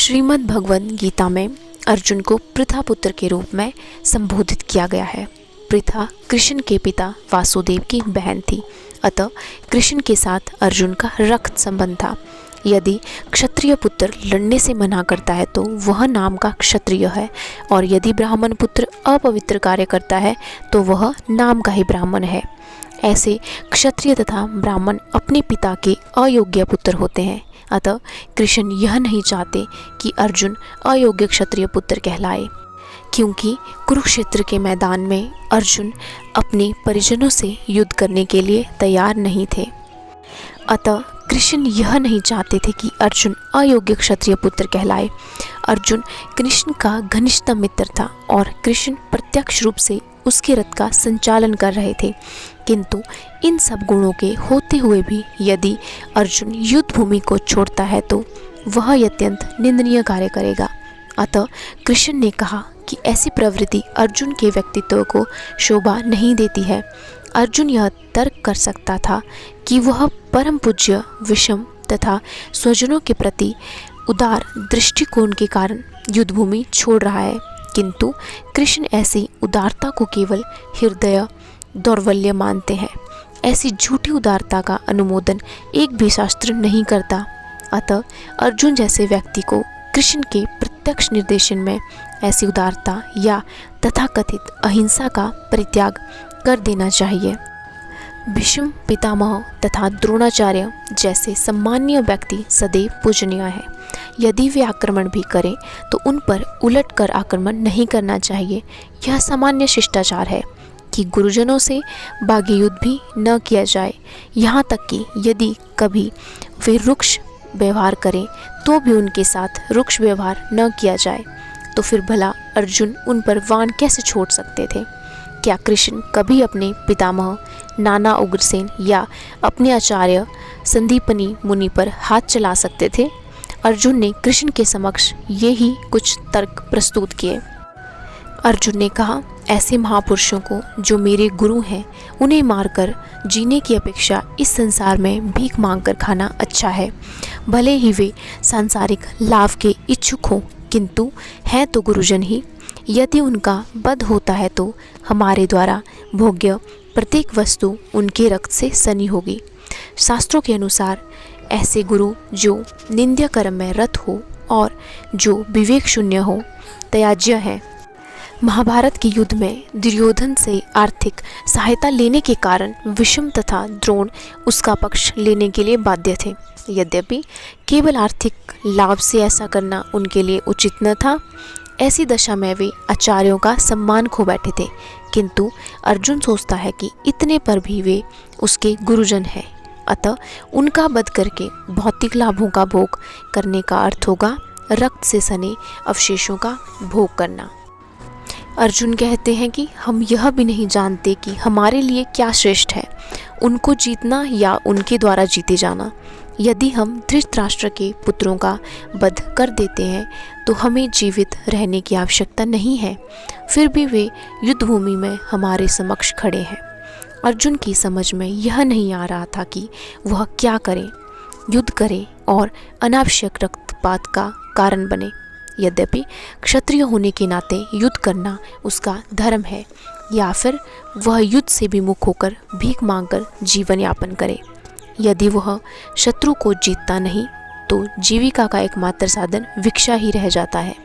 श्रीमद् भगवद गीता में अर्जुन को पृथा पुत्र के रूप में संबोधित किया गया है। पृथा कृष्ण के पिता वासुदेव की बहन थी, अतः कृष्ण के साथ अर्जुन का रक्त संबंध था। यदि क्षत्रिय पुत्र लड़ने से मना करता है तो वह नाम का क्षत्रिय है, और यदि ब्राह्मण पुत्र अपवित्र कार्य करता है तो वह नाम का ही ब्राह्मण है। ऐसे क्षत्रिय तथा ब्राह्मण अपने पिता के अयोग्य पुत्र होते हैं। अतः कृष्ण यह नहीं चाहते कि अर्जुन अयोग्य क्षत्रिय पुत्र कहलाए, क्योंकि कुरुक्षेत्र के मैदान में अर्जुन अपने परिजनों से युद्ध करने के लिए तैयार नहीं थे। अतः कृष्ण यह नहीं चाहते थे कि अर्जुन अयोग्य क्षत्रिय पुत्र कहलाए। अर्जुन कृष्ण का घनिष्ठतम मित्र था और कृष्ण प्रत्यक्ष रूप से उसके रथ का संचालन कर रहे थे, किंतु इन सब गुणों के होते हुए भी यदि अर्जुन युद्ध भूमि को छोड़ता है तो वह अत्यंत निंदनीय कार्य करेगा। अतः कृष्ण ने कहा कि ऐसी प्रवृत्ति अर्जुन के व्यक्तित्व को शोभा नहीं देती है। अर्जुन यह तर्क कर सकता था कि वह परम पूज्य विषम तथा स्वजनों के प्रति उदार दृष्टिकोण के कारण युद्ध भूमि छोड़ रहा है, किंतु कृष्ण ऐसी उदारता को केवल हृदय दौर्बल्य मानते हैं। ऐसी झूठी उदारता का अनुमोदन एक भी शास्त्र नहीं करता। अतः अर्जुन जैसे व्यक्ति को कृष्ण के प्रत्यक्ष निर्देशन में ऐसी उदारता या तथाकथित अहिंसा का परित्याग कर देना चाहिए। भीष्म पितामह तथा द्रोणाचार्य जैसे सम्मानीय व्यक्ति सदैव पूजनीय है। यदि वे आक्रमण भी करें तो उन पर उलट कर आक्रमण नहीं करना चाहिए। यह सामान्य शिष्टाचार है कि गुरुजनों से बागी युद्ध भी न किया जाए। यहाँ तक कि यदि कभी वे रुक्ष व्यवहार करें तो भी उनके साथ रुक्ष व्यवहार न किया जाए। तो फिर भला अर्जुन उन पर वाण कैसे छोड़ सकते थे? क्या कृष्ण कभी अपने पितामह नाना उग्रसेन या अपने आचार्य संदीपनी मुनि पर हाथ चला सकते थे? अर्जुन ने कृष्ण के समक्ष ये ही कुछ तर्क प्रस्तुत किए। अर्जुन ने कहा, ऐसे महापुरुषों को जो मेरे गुरु हैं उन्हें मारकर जीने की अपेक्षा इस संसार में भीख मांगकर खाना अच्छा है। भले ही वे सांसारिक लाभ के इच्छुक हों, किंतु हैं तो गुरुजन ही। यदि उनका वध होता है तो हमारे द्वारा भोग्य प्रत्येक वस्तु उनके रक्त से सनी होगी। शास्त्रों के अनुसार ऐसे गुरु जो निंद्य कर्म में रत हो और जो विवेक शून्य हो त्याज्य है। महाभारत के युद्ध में दुर्योधन से आर्थिक सहायता लेने के कारण विषम तथा द्रोण उसका पक्ष लेने के लिए बाध्य थे। यद्यपि केवल आर्थिक लाभ से ऐसा करना उनके लिए उचित न था। ऐसी दशा में वे आचार्यों का सम्मान खो बैठे थे, किंतु अर्जुन सोचता है कि इतने पर भी वे उसके गुरुजन हैं। अतः उनका वध करके भौतिक लाभों का भोग करने का अर्थ होगा रक्त से सने अवशेषों का भोग करना। अर्जुन कहते हैं कि हम यह भी नहीं जानते कि हमारे लिए क्या श्रेष्ठ है, उनको जीतना या उनके द्वारा जीते जाना। यदि हम धृतराष्ट्र के पुत्रों का वध कर देते हैं तो हमें जीवित रहने की आवश्यकता नहीं है, फिर भी वे युद्ध भूमि में हमारे समक्ष खड़े हैं। अर्जुन की समझ में यह नहीं आ रहा था कि वह क्या करे, युद्ध करे और अनावश्यक रक्तपात का कारण बने। यद्यपि क्षत्रिय होने के नाते युद्ध करना उसका धर्म है, या फिर वह युद्ध से विमुख होकर भीख मांगकर जीवन यापन करे। यदि वह शत्रु को जीतता नहीं तो जीविका का एकमात्र साधन भिक्षा ही रह जाता है।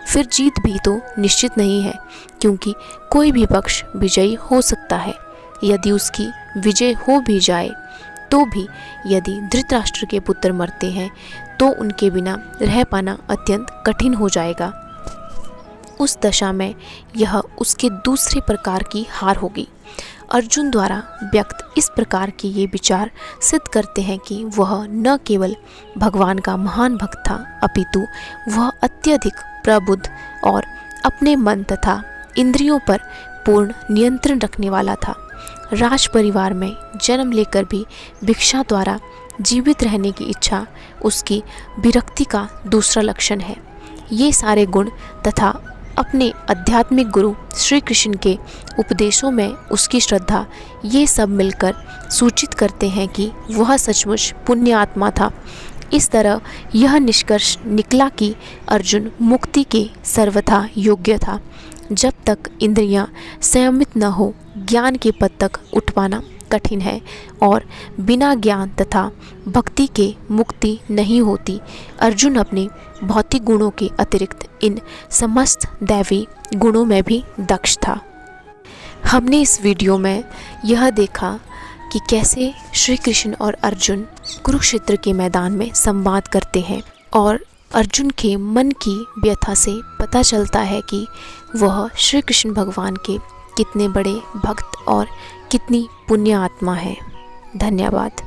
फिर जीत भी तो निश्चित नहीं है, क्योंकि कोई भी पक्ष विजयी हो सकता है। यदि उसकी विजय हो भी जाए तो भी यदि धृतराष्ट्र के पुत्र मरते हैं तो उनके बिना रह पाना अत्यंत कठिन हो जाएगा। उस दशा में यह उसके दूसरे प्रकार की हार होगी। अर्जुन द्वारा व्यक्त इस प्रकार के ये विचार सिद्ध करते हैं कि वह न केवल भगवान का महान भक्त था, अपितु वह अत्यधिक प्रबुद्ध और अपने मन तथा इंद्रियों पर पूर्ण नियंत्रण रखने वाला था। राज परिवार में जन्म लेकर भी भिक्षा द्वारा जीवित रहने की इच्छा उसकी विरक्ति का दूसरा लक्षण है। ये सारे गुण तथा अपने आध्यात्मिक गुरु श्री कृष्ण के उपदेशों में उसकी श्रद्धा, ये सब मिलकर सूचित करते हैं कि वह सचमुच पुण्य आत्मा था। इस तरह यह निष्कर्ष निकला कि अर्जुन मुक्ति के सर्वथा योग्य था। जब तक इंद्रियां संयमित न हो, ज्ञान के पद तक उठ पाना कठिन है और बिना ज्ञान तथा भक्ति के मुक्ति नहीं होती। अर्जुन अपने भौतिक गुणों के अतिरिक्त इन समस्त दैवी गुणों में भी दक्ष था। हमने इस वीडियो में यह देखा कि कैसे श्री कृष्ण और अर्जुन कुरुक्षेत्र के मैदान में संवाद करते हैं और अर्जुन के मन की व्यथा से पता चलता है कि वह श्री कृष्ण भगवान के कितने बड़े भक्त और कितनी पुण्य आत्मा है। धन्यवाद।